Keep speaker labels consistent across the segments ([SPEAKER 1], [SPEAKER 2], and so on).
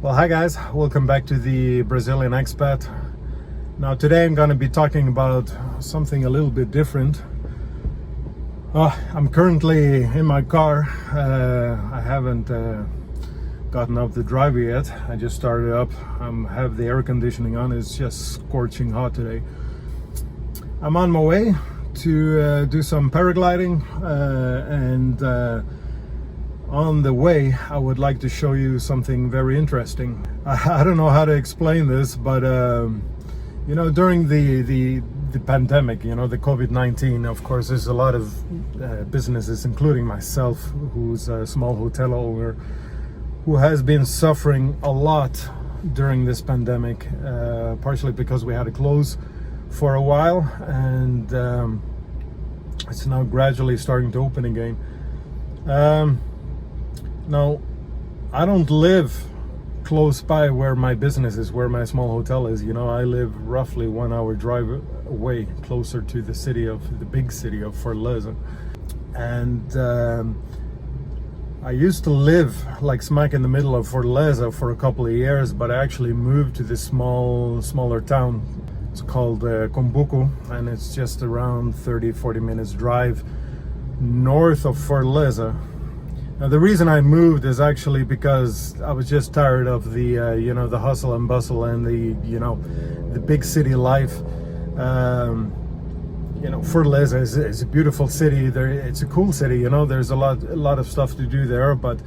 [SPEAKER 1] Well, hi guys, welcome back to the Brazilian Expat. Now today I'm going to be talking about something a little bit different. I'm currently in my car. I haven't gotten up the driver yet. I just started up. I have the air conditioning on. It's just scorching hot today. I'm on my way to do some paragliding and on the way I would like to show you something very interesting. I don't know how to explain this, but you know, during the pandemic, you know, the COVID-19, of course, there's a lot of businesses, including myself, who's a small hotel owner, who has been suffering a lot during this pandemic, partially because we had to close for a while, and it's now gradually starting to open again. Now, I don't live close by where my business is, where my small hotel is. You know, I live roughly 1 hour drive away, closer to the big city of Fortaleza. And I used to live like smack in the middle of Fortaleza for a couple of years, but I actually moved to this smaller town. It's called Combuco, and it's just around 30-40 minutes drive north of Fortaleza. Now, the reason I moved is actually because I was just tired of the you know, the hustle and bustle and the big city life. You know, Fortaleza is a beautiful city. It's a cool city. You know, there's a lot of stuff to do there. But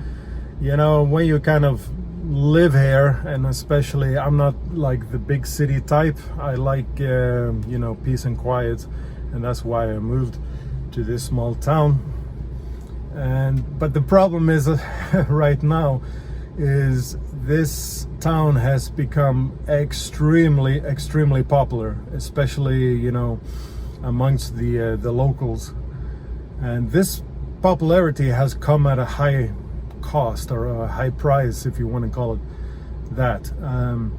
[SPEAKER 1] you know, when you kind of live here, and especially I'm not like the big city type. I like you know, peace and quiet, and that's why I moved to this small town. But the problem is right now is this town has become extremely popular, especially, you know, amongst the locals. And this popularity has come at a high cost, or a high price, if you want to call it that. And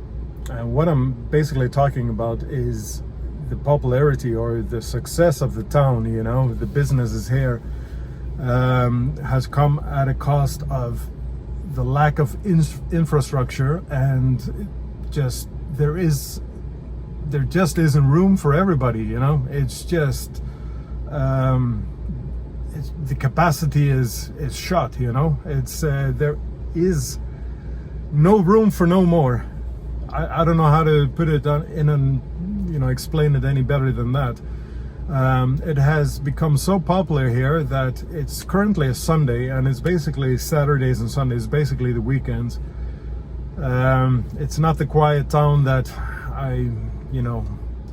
[SPEAKER 1] what I'm basically talking about is the popularity or the success of the town. You know, the businesses here has come at a cost of the lack of infrastructure, and just there just isn't room for everybody. You know, it's just the capacity is shot. You know, it's there is no room for no more. I don't know how to put it explain it any better than that. It has become so popular here that it's currently a Sunday, and it's basically Saturdays and Sundays, basically the weekends. It's not the quiet town that I, you know,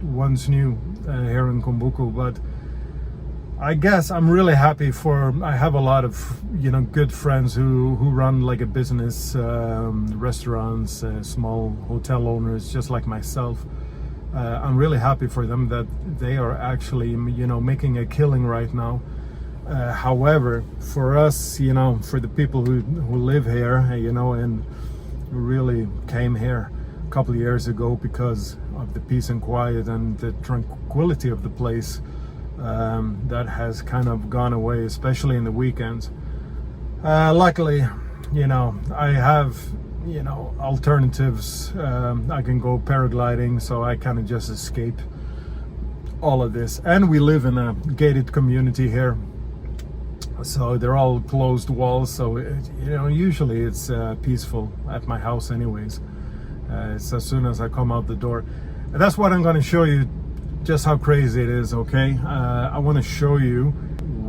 [SPEAKER 1] once knew here in Combuco, but I guess I'm really happy I have a lot of, you know, good friends who run like a business, restaurants, small hotel owners, just like myself. I'm really happy for them that they are actually, you know, making a killing right now. However, for us, you know, for the people who live here, you know, and really came here a couple of years ago because of the peace and quiet and the tranquility of the place, that has kind of gone away, especially in the weekends. Luckily, you know, I have, you know, alternatives. I can go paragliding, so I kind of just escape all of this. And we live in a gated community here, so they're all closed walls, so you know, usually it's peaceful at my house anyways. It's as soon as I come out the door. And that's what I'm going to show you, just how crazy it is. Okay, I want to show you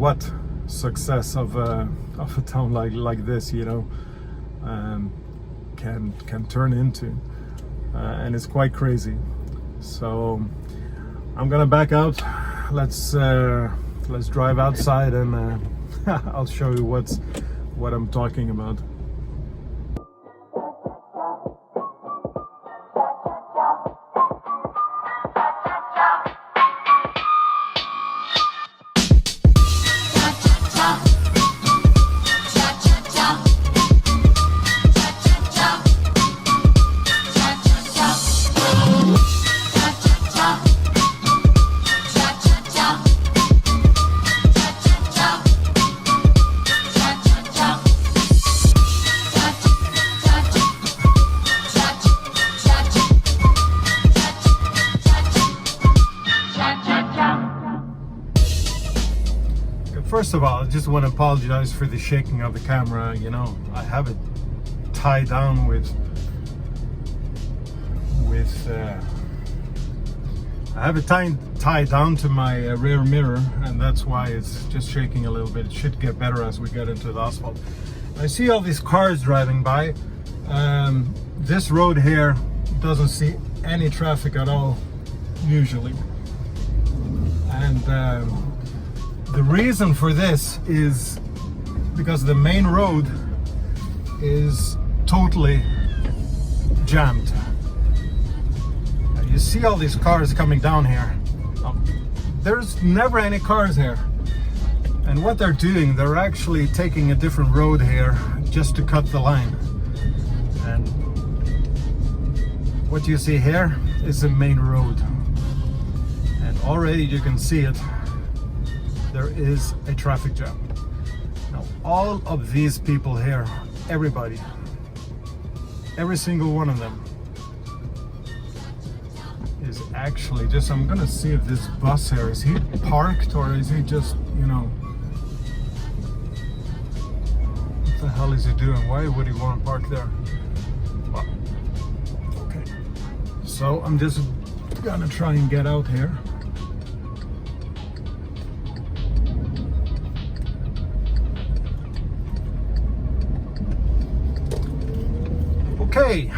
[SPEAKER 1] what success of a town like this, you know, can turn into, and it's quite crazy. So I'm gonna back out. Let's drive outside, and I'll show you what I'm talking about. first of all, I just want to apologize for the shaking of the camera. You know, I have it tied down with I have it tied down to my rear mirror, and that's why it's just shaking a little bit. It should get better as we get into the asphalt. I see all these cars driving by. This road here doesn't see any traffic at all usually, and the reason for this is because the main road is totally jammed. You see all these cars coming down here. There's never any cars here, and what they're doing, they're actually taking a different road here just to cut the line. And what you see here is the main road, and already you can see it. There is a traffic jam. Now all of these people here, everybody, every single one of them is actually just, I'm gonna see if this bus here, is he parked or is he just, you know, what the hell is he doing? Why would he want to park there? Well, okay, so I'm just gonna try and get out here. Okay,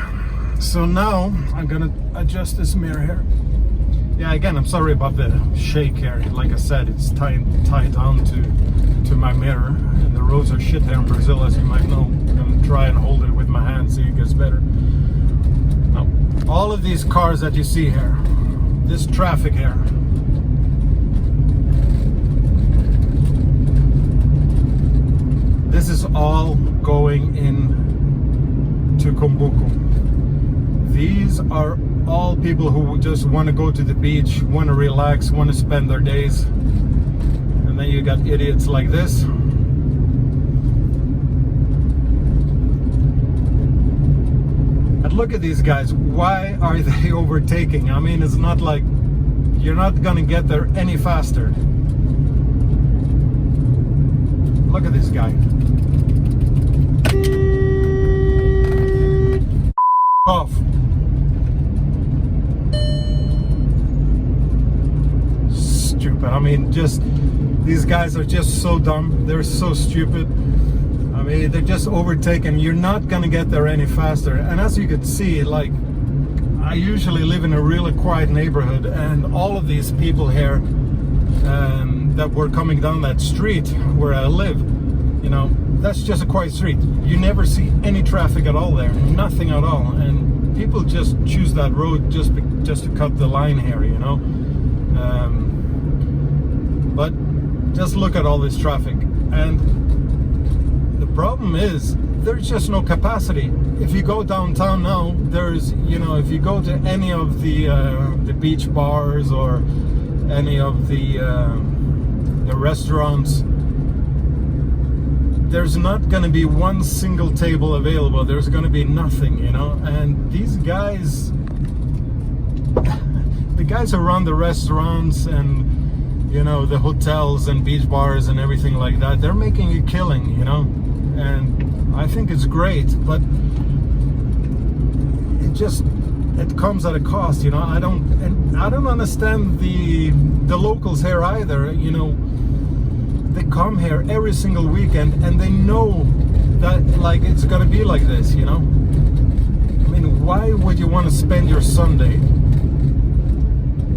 [SPEAKER 1] so now I'm gonna adjust this mirror here. Yeah, again, I'm sorry about the shake here. Like I said, it's tied down to my mirror, and the roads are shit here in Brazil, as you might know. I'm gonna try and hold it with my hand so it gets better. Now, all of these cars that you see here, this traffic here, this is all going in to Kumbuku. These are all people who just want to go to the beach, want to relax, want to spend their days. And then you got idiots like this. And look at these guys. Why are they overtaking? I mean, it's not like you're not gonna get there any faster. Look at this guy. Off. Stupid. I mean, just these guys are just so dumb. They're so stupid. I mean, they're just overtaken. You're not gonna get there any faster. And as you can see, like, I usually live in a really quiet neighborhood, and all of these people here that were coming down that street where I live, you know, that's just a quiet street. You never see any traffic at all there, nothing at all, and people just choose that road just to cut the line here, you know. But just look at all this traffic, and the problem is there's just no capacity. If you go downtown now, there's, you know, if you go to any of the beach bars or any of the restaurants, there's not going to be one single table available. There's going to be nothing, you know. And these guys, the guys who run the restaurants and, you know, the hotels and beach bars and everything like that, they're making a killing, you know. And I think it's great, but it comes at a cost, you know. I don't understand the locals here either, you know. They come here every single weekend and they know that, like, it's gonna be like this, you know. I mean, why would you want to spend your Sunday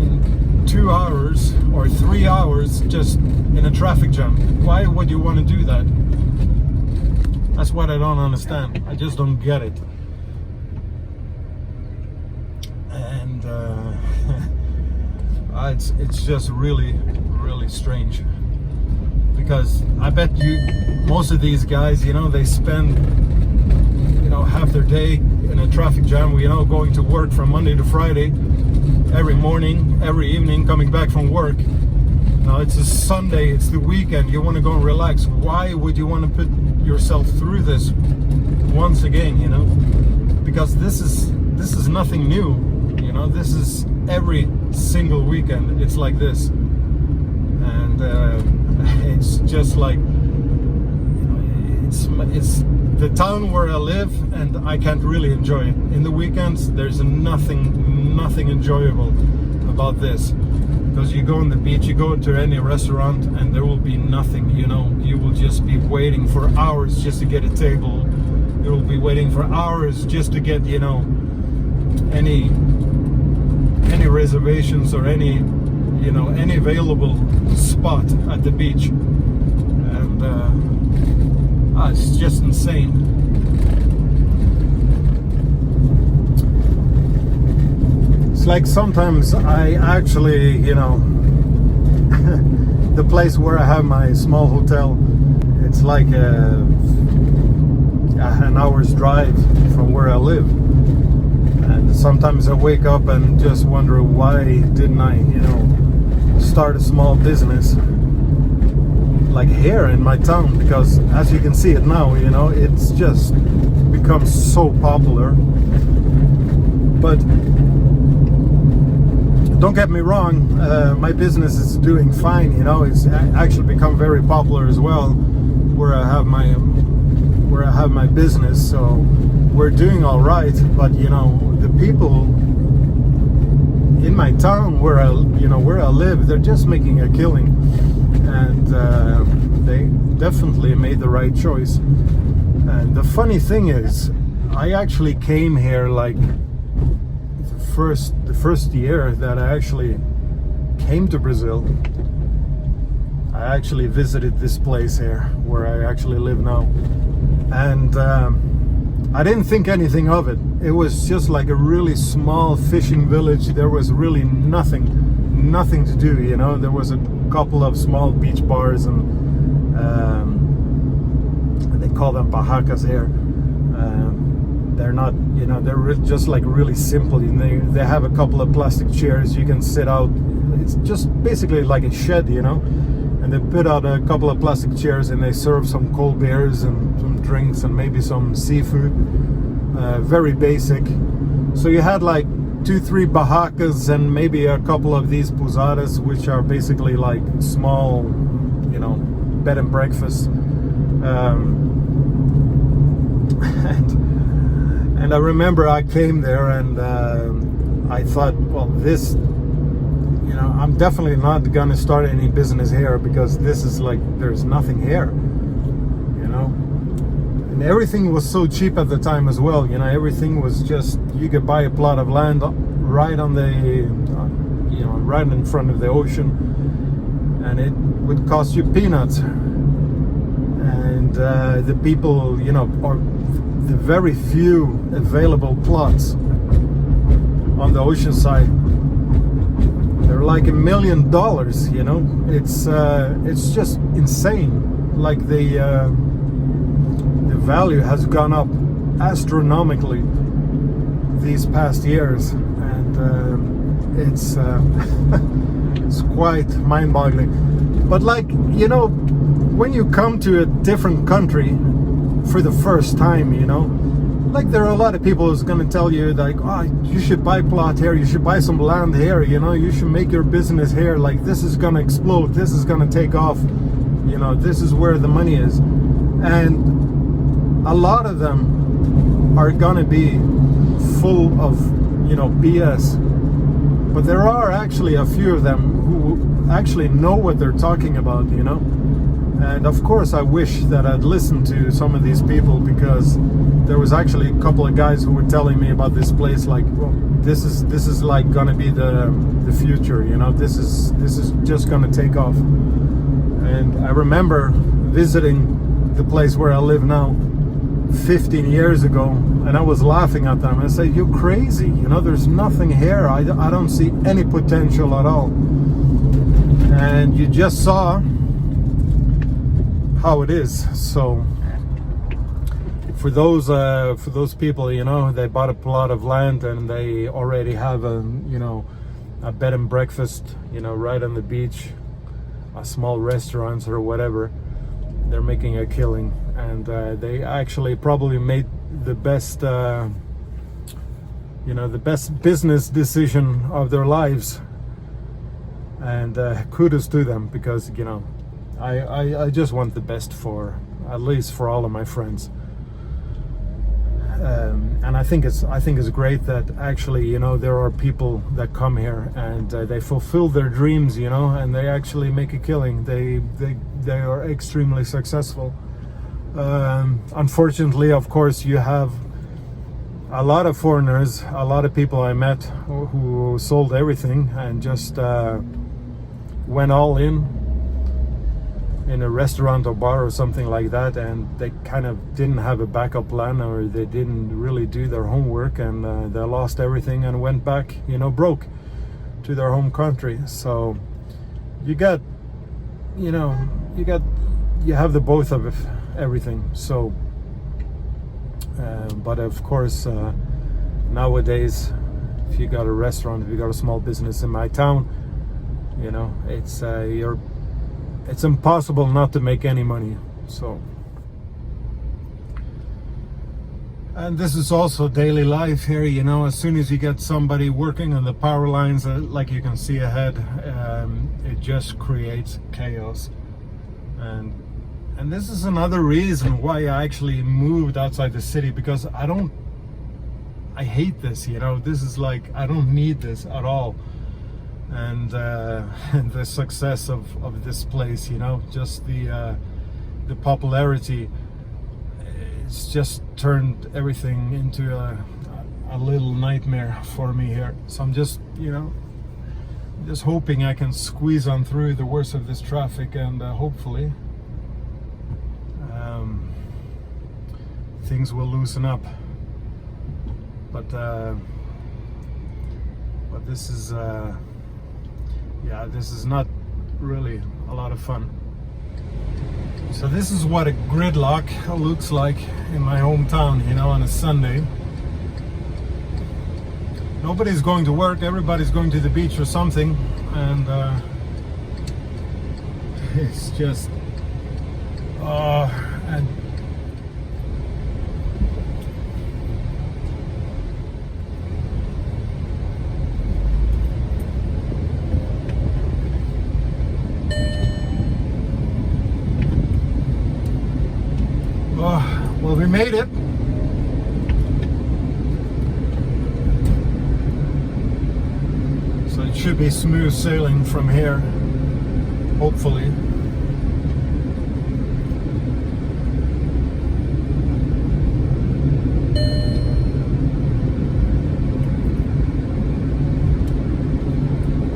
[SPEAKER 1] in 2 hours or 3 hours just in a traffic jam? Why would you want to do that? That's what I don't understand. I just don't get it. And it's just really, really strange. Because I bet you, most of these guys, you know, they spend, you know, half their day in a traffic jam, you know, going to work from Monday to Friday, every morning, every evening, coming back from work. Now it's a Sunday, it's the weekend, you want to go and relax. Why would you want to put yourself through this once again, you know? Because this is nothing new, you know. This is every single weekend, it's like this. And It's just like, it's the town where I live, and I can't really enjoy it. In the weekends, there's nothing enjoyable about this, because you go on the beach, you go to any restaurant, and there will be nothing. You will just be waiting for hours just to get a table. You will be waiting for hours just to get any reservations or any available spot at the beach, and it's just insane. It's like sometimes I actually, the place where I have my small hotel, it's like an hour's drive from where I live. And sometimes I wake up and just wonder, why didn't I, start a small business like here in my town? Because as you can see it now, it's just become so popular. But don't get me wrong, my business is doing fine. It's actually become very popular as well, where I have my business. So we're doing all right. But the people in my town where I live, they're just making a killing, and they definitely made the right choice. And the funny thing is, I actually came here like the first year that I actually came to Brazil. I actually visited this place here where I actually live now, and I didn't think anything of it. It was just like a really small fishing village. There was really nothing to do. There was a couple of small beach bars, and they call them barracas here. They're not, they're just like really simple. They have a couple of plastic chairs you can sit out. It's just basically like a shed, and they put out a couple of plastic chairs, and they serve some cold beers and some drinks and maybe some seafood. Very basic. So you had like 2-3 barracas and maybe a couple of these pousadas, which are basically like small, bed and breakfast. And I remember I came there, and I thought, well, this, I'm definitely not gonna start any business here, because this is like, there's nothing here, and everything was so cheap at the time as well. Everything was just, you could buy a plot of land right on the right in front of the ocean, and it would cost you peanuts. And the people, or the very few available plots on the ocean side, they're like $1 million. It's just insane. Like the value has gone up astronomically these past years, and it's it's quite mind-boggling. But when you come to a different country for the first time, there are a lot of people who's going to tell you like, oh, you should buy plot here, you should buy some land here, you should make your business here, like this is going to explode, this is going to take off, this is where the money is. And a lot of them are going to be full of BS, but there are actually a few of them who actually know what they're talking about. And of course I wish that I'd listened to some of these people, because there was actually a couple of guys who were telling me about this place, like, well, this is like gonna be the future, this is just gonna take off. And I remember visiting the place where I live now 15 years ago, and I was laughing at them. I said, you're crazy, there's nothing here. I don't see any potential at all. And you just saw how it is. So for those people, they bought a plot of land and they already have a bed and breakfast, right on the beach, a small restaurants or whatever. They're making a killing, and they actually probably made the best the best business decision of their lives. And kudos to them, because I just want the best for, at least for all of my friends. And I think it's great that actually, you know, there are people that come here and they fulfill their dreams, you know, and they actually make a killing. They are extremely successful. Unfortunately, of course, you have a lot of foreigners, a lot of people I met who sold everything and just went all in a restaurant or bar or something like that, and they kind of didn't have a backup plan, or they didn't really do their homework, and they lost everything and went back, you know, broke to their home country. So you got, you know, you have the both of everything. So but of course nowadays, if you got a restaurant, if you got a small business in my town, you know, it's impossible not to make any money. So, and this is also daily life here, you know. As soon as you get somebody working on the power lines, like you can see ahead, it just creates chaos. And this is another reason why I actually moved outside the city, because I hate this, you know. This is like, I don't need this at all. And the success of this place, you know, just the popularity, it's just turned everything into a little nightmare for me here. So I'm just, you know, just hoping I can squeeze on through the worst of this traffic, and hopefully things will loosen up. But this is yeah, this is not really a lot of fun. So this is what a gridlock looks like in my hometown, you know, on a Sunday. Nobody's going to work, everybody's going to the beach or something, and it's just and well, we made it. So it should be smooth sailing from here, hopefully.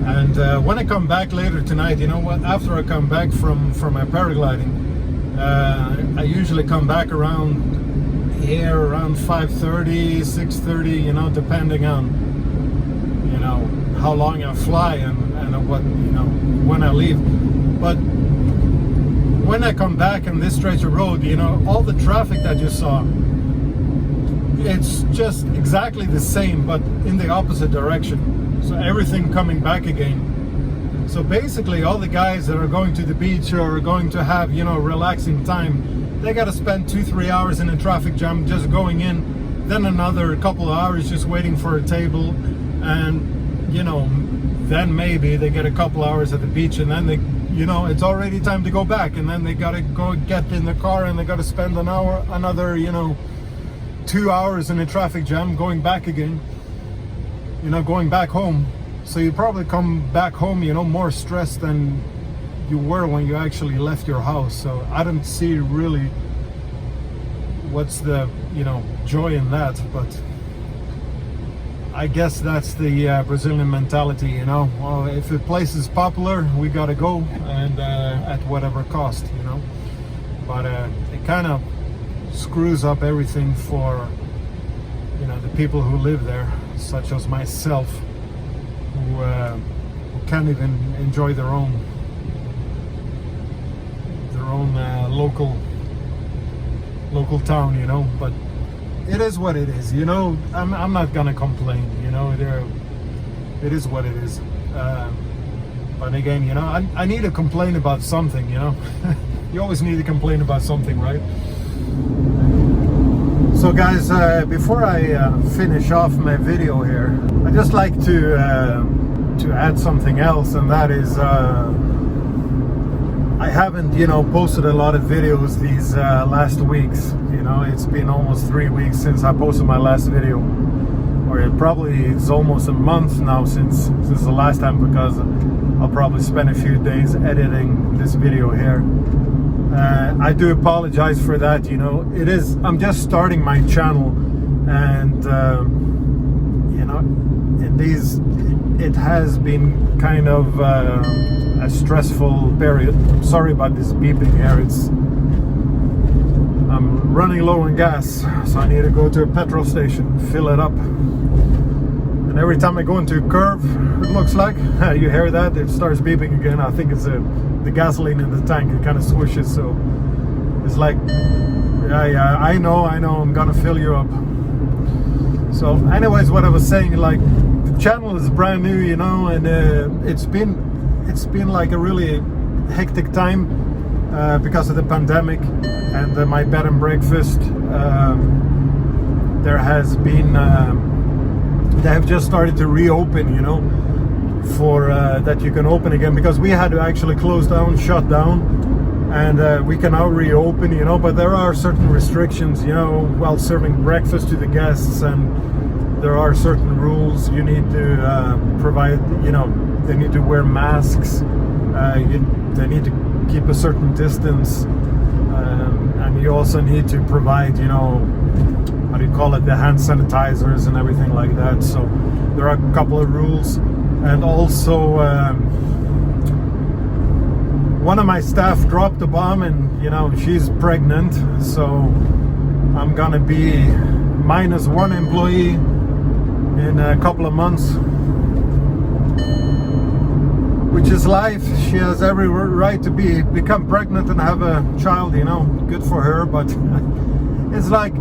[SPEAKER 1] And when I come back later tonight, you know what, after I come back from my paragliding, I usually come back around here around 5:30, 6:30, you know, depending on, you know, how long I fly and what, you know, when I leave. But when I come back on this stretch of road, you know, all the traffic that you saw, it's just exactly the same, but in the opposite direction. So everything coming back again. So basically all the guys that are going to the beach or are going to have, you know, relaxing time, they got to spend 2-3 hours in a traffic jam just going in, then another couple of hours just waiting for a table, and, you know, then maybe they get a couple hours at the beach, and then they, you know, it's already time to go back, and then they got to go get in the car and they got to spend another, you know, 2 hours in a traffic jam going back again, you know, going back home. So you probably come back home, you know, more stressed than you were when you actually left your house. So I don't see really what's the, you know, joy in that. But I guess that's the Brazilian mentality, you know. Well, if a place is popular, we gotta go, and at whatever cost, you know. But it kind of screws up everything for, you know, the people who live there, such as myself, who can't even enjoy their own local town, you know. But it is what it is, you know. I'm not gonna complain, you know. It is what it is. But again, you know, I need to complain about something, you know. You always need to complain about something, right? So guys, before I finish off my video here, I just like to add something else, and that is I I haven't, you know, posted a lot of videos these last weeks. You know, it's been almost 3 weeks since I posted my last video, or it's almost a month now since the last time, because I'll probably spend a few days editing this video here. I do apologize for that. You know, I'm just starting my channel, and you know, it has been kind of a stressful period. Sorry about this beeping here. I'm running low on gas, so I need to go to a petrol station, fill it up. And every time I go into a curve, it looks like, you hear that, it starts beeping again. I think it's the gasoline in the tank. It kind of swishes, so it's like, yeah, I know, I'm gonna fill you up. So anyways, what I was saying, like, the channel is brand new, you know, and it's been like a really hectic time because of the pandemic and my bed and breakfast. There has been they have just started to reopen, you know, for that you can open again, because we had to actually close down, shut down, and we can now reopen, you know, but there are certain restrictions, you know, while serving breakfast to the guests, and there are certain rules. You need to provide, you know, they need to wear masks, they need to keep a certain distance, and you also need to provide, you know, how do you call it, the hand sanitizers and everything like that. So there are a couple of rules. And also one of my staff dropped a bomb, and you know, she's pregnant, so I'm gonna be -1 employee in a couple of months, which is life. She has every right to become pregnant and have a child, you know, good for her. But it's like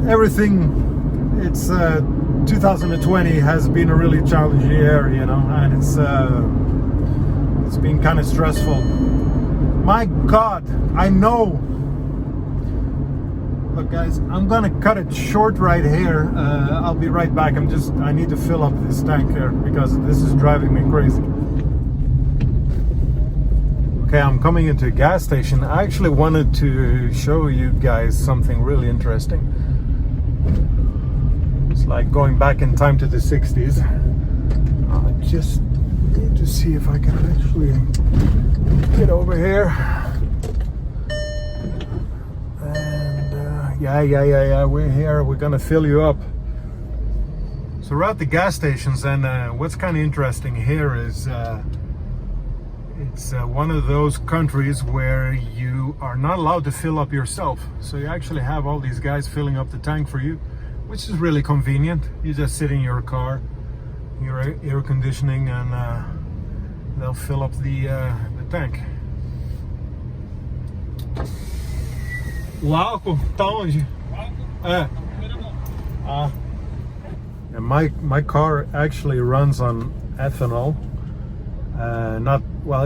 [SPEAKER 1] everything, it's 2020 has been a really challenging year, you know, and it's been kind of stressful. My God, I know. Look guys, I'm gonna cut it short right here. I'll be right back. I need to fill up this tank here because this is driving me crazy. Okay, I'm coming into a gas station. I actually wanted to show you guys something really interesting. It's like going back in time to the 60s. I just need to see if I can actually get over here. And yeah, we're here. We're gonna fill you up. So we're at the gas stations, and what's kind of interesting here is it's one of those countries where you are not allowed to fill up yourself. So you actually have all these guys filling up the tank for you, which is really convenient. You just sit in your car, your air conditioning, and they'll fill up the tank. O álcool tá onde? É. Ah. And my car actually runs on ethanol.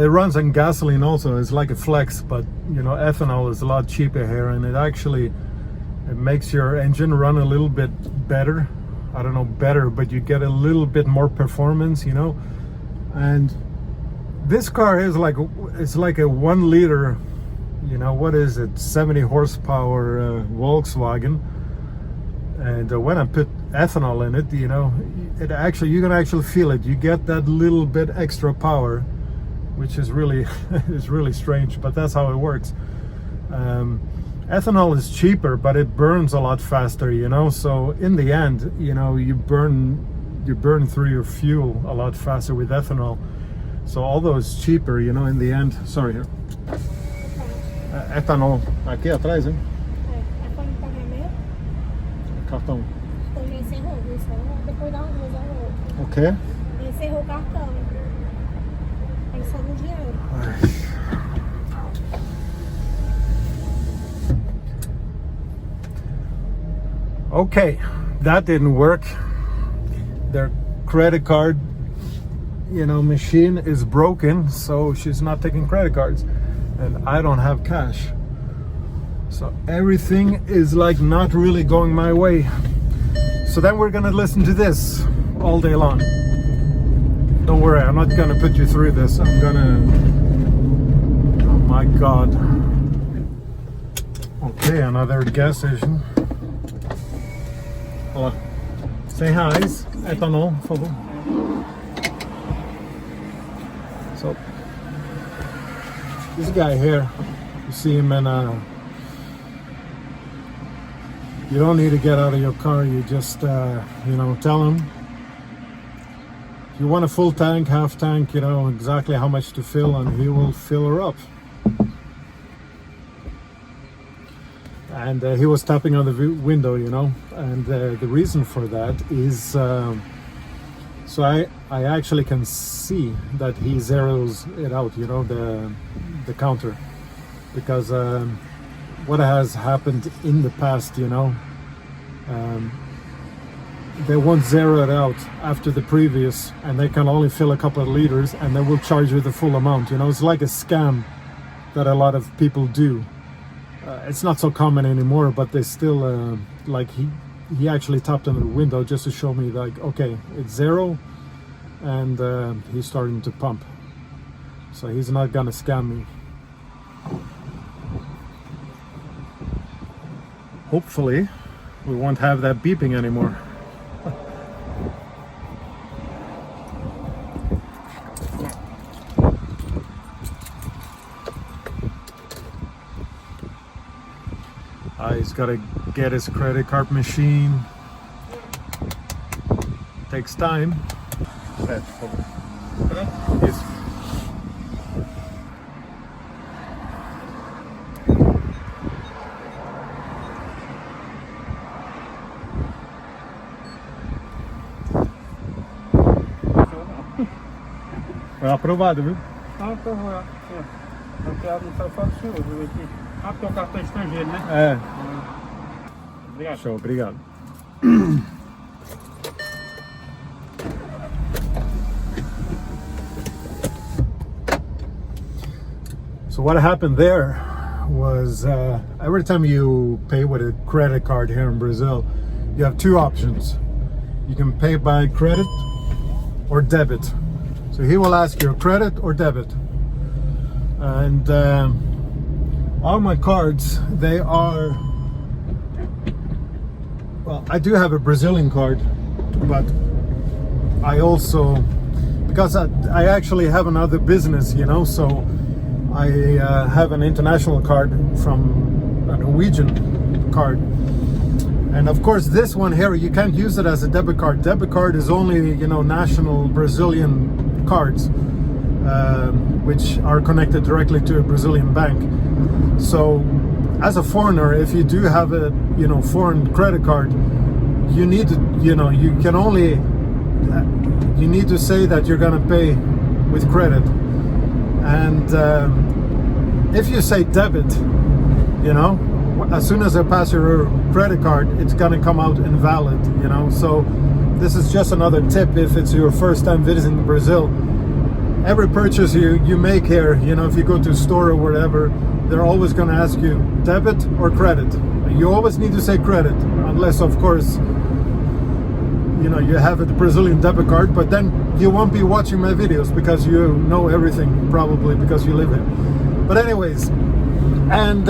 [SPEAKER 1] It runs on gasoline also. It's like a flex, but you know, ethanol is a lot cheaper here, and it makes your engine run a little bit better. I don't know, better, but you get a little bit more performance, you know. And this car is it's like a 1 liter, you know, what is it, 70 horsepower Volkswagen. And when I put ethanol in it, you know, you can actually feel it. You get that little bit extra power, which is really is really strange, but that's how it works. Ethanol is cheaper, but it burns a lot faster, you know. So in the end, you know, you burn through your fuel a lot faster with ethanol. So although it's cheaper, you know, in the end. Sorry, here. Ethanol aqui atrás, hein?
[SPEAKER 2] É para pagamento.
[SPEAKER 1] Cartão.
[SPEAKER 2] Ele encerrou, depois dá uma coisa ou outra.
[SPEAKER 1] O quê?
[SPEAKER 2] Ele encerrou o cartão. Aí só no dinheiro.
[SPEAKER 1] Okay, that didn't work. Their credit card, you know, machine is broken, so she's not taking credit cards, and I don't have cash. So everything is like not really going my way. So then we're gonna listen to this all day long. Don't worry, I'm not gonna put you through this. I'm gonna, oh my god. Okay, another gas station. Olha lá. 100 reais, etanol, por favor. So, this guy here, you see him in you don't need to get out of your car, you just, tell him. If you want a full tank, half tank, you know exactly how much to fill and he will fill her up. And he was tapping on the window, and the reason for that is so I actually can see that he zeroes it out, the counter, because what has happened in the past, they won't zero it out after the previous, and they can only fill a couple of liters, and they will charge you the full amount. It's like a scam that a lot of people do. It's not so common anymore, but they still like he actually tapped on the window just to show me, like, okay, it's zero, and he's starting to pump, so he's not gonna scam me. Hopefully we won't have that beeping anymore. He's got to get his credit card machine. Takes time. Yes. Foi aprovado, viu?
[SPEAKER 3] Ah, aprovou. Eu quero só foto sua, viu aqui. Ah, porque o cartão é estrangeiro, né?
[SPEAKER 1] É.
[SPEAKER 3] Obrigado.
[SPEAKER 1] Show, obrigado. So what happened there was every time you pay with a credit card here in Brazil, you have two options. You can pay by credit or debit. So he will ask you credit or debit. And all my cards, they are, well, I do have a Brazilian card, but I also, because I actually have another business, so I have an international card from a Norwegian card. And of course this one here, you can't use it as a debit card. Debit card is only, national Brazilian cards, which are connected directly to a Brazilian bank. So as a foreigner, if you do have a foreign credit card, you need to you can only you need to say that you're gonna pay with credit. And if you say debit, as soon as I pass your credit card, it's gonna come out invalid. So this is just another tip if it's your first time visiting Brazil. Every purchase you make here, if you go to a store or whatever, they're always going to ask you debit or credit. You always need to say credit, unless of course you have a Brazilian debit card, but then you won't be watching my videos because you know everything, probably because you live here. But anyways, and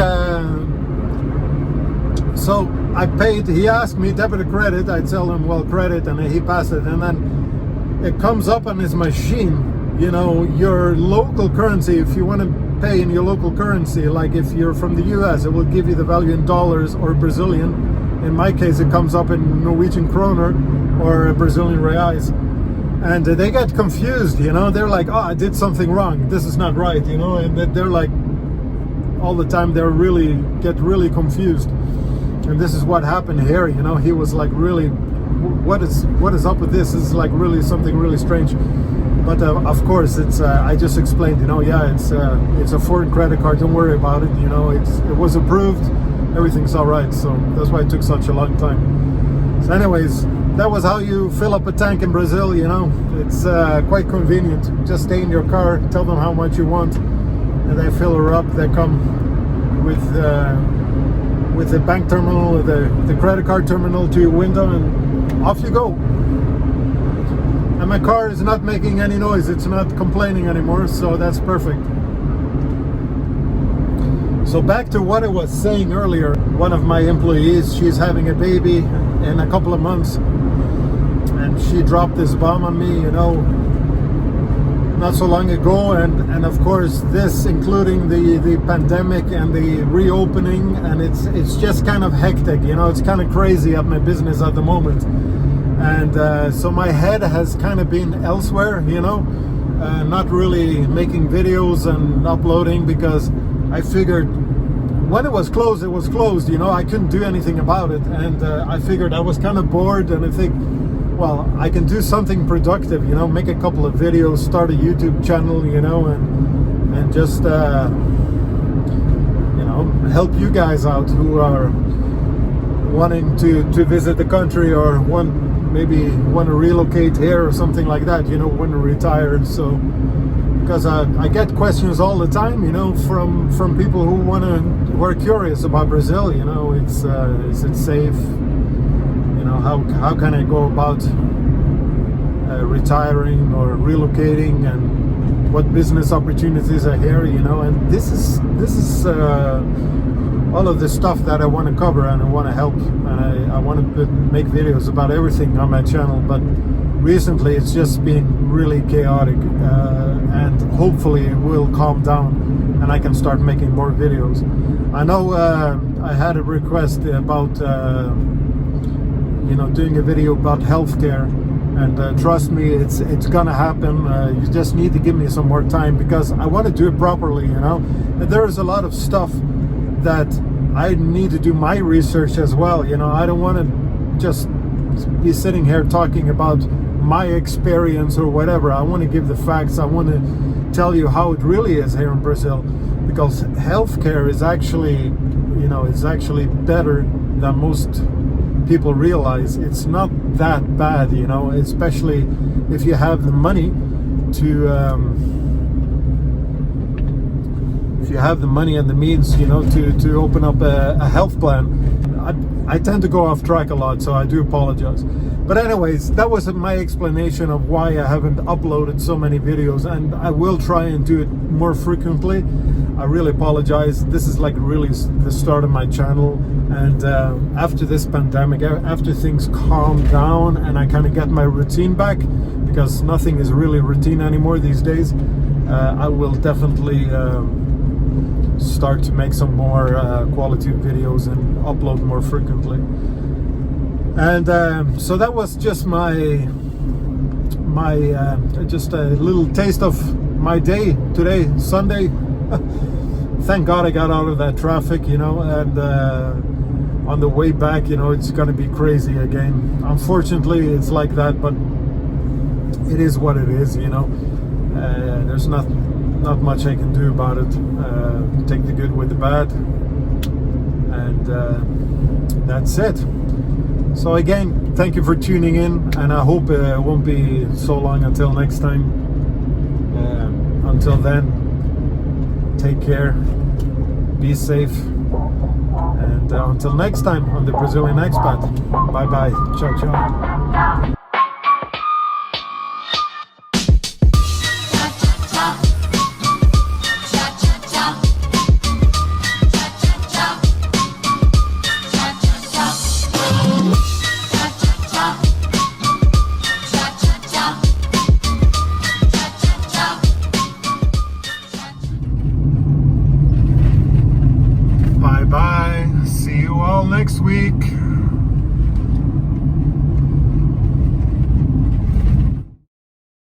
[SPEAKER 1] so I paid. He asked me debit or credit. I tell him, well, credit, and he passed it, and then it comes up on his machine, your local currency. If you want to pay in your local currency, like if you're from the US, it will give you the value in dollars or Brazilian. In my case, it comes up in Norwegian kroner or Brazilian reais, and they get confused. They're like, oh, I did something wrong, this is not right, and they're like, all the time they get really confused. And this is what happened here. He was like, really, what is up with this? This is like really something really strange. But of course, it's I just explained, yeah, it's a foreign credit card, don't worry about it, it was approved, everything's all right. So that's why it took such a long time. So anyways, that was how you fill up a tank in Brazil. It's quite convenient. Just stay in your car, tell them how much you want, and they fill her up. They come with the bank terminal, the credit card terminal to your window, and off you go. And my car is not making any noise, it's not complaining anymore, so that's perfect. So back to what I was saying earlier, one of my employees, she's having a baby in a couple of months, and she dropped this bomb on me, you know, not so long ago, and of course this, including the pandemic and the reopening, and it's just kind of hectic, you know, it's kind of crazy at my business at the moment, and so my head has kind of been elsewhere, you know, not really making videos and uploading, because I figured when it was closed, you know, I couldn't do anything about it, and I figured I was kind of bored, and I think, well, I can do something productive, you know, make a couple of videos, start a YouTube channel, you know, and just, you know, help you guys out who are wanting to visit the country, or maybe want to relocate here or something like that, you know, want to retire. So, because I get questions all the time, you know, from people who are curious about Brazil, you know, is it safe? How can I go about retiring or relocating, and what business opportunities are here, you know, and this is all of the stuff that I want to cover, and I want to help, and I want to make videos about everything on my channel. But recently it's just been really chaotic, and hopefully it will calm down and I can start making more videos. I know I had a request about you know, doing a video about healthcare, and trust me, it's gonna happen. You just need to give me some more time, because I want to do it properly, you know. And there is a lot of stuff that I need to do my research as well, you know. I don't want to just be sitting here talking about my experience or whatever. I want to give the facts. I want to tell you how it really is here in Brazil, because healthcare is actually, you know, it's actually better than most people realize. It's not that bad, you know, especially if you have the money to if you have the money and the means, you know, to open up a health plan. I tend to go off track a lot, so I do apologize. But anyways, that was my explanation of why I haven't uploaded so many videos, and I will try and do it more frequently. I really apologize. This is like really the start of my channel, and after this pandemic, after things calm down and I kind of get my routine back, because nothing is really routine anymore these days, I will definitely start to make some more quality videos and upload more frequently. And so that was just my just a little taste of my day today, Sunday. Thank God I got out of that traffic, you know, and on the way back, you know, it's gonna be crazy again. Unfortunately, it's like that, but it is what it is, you know. There's not much I can do about it. Take the good with the bad, and that's it. So again, thank you for tuning in, and I hope it won't be so long until next time. Until then, take care, be safe, and until next time on the Brazilian Expat. Bye bye, ciao ciao. Bye. See you all next week.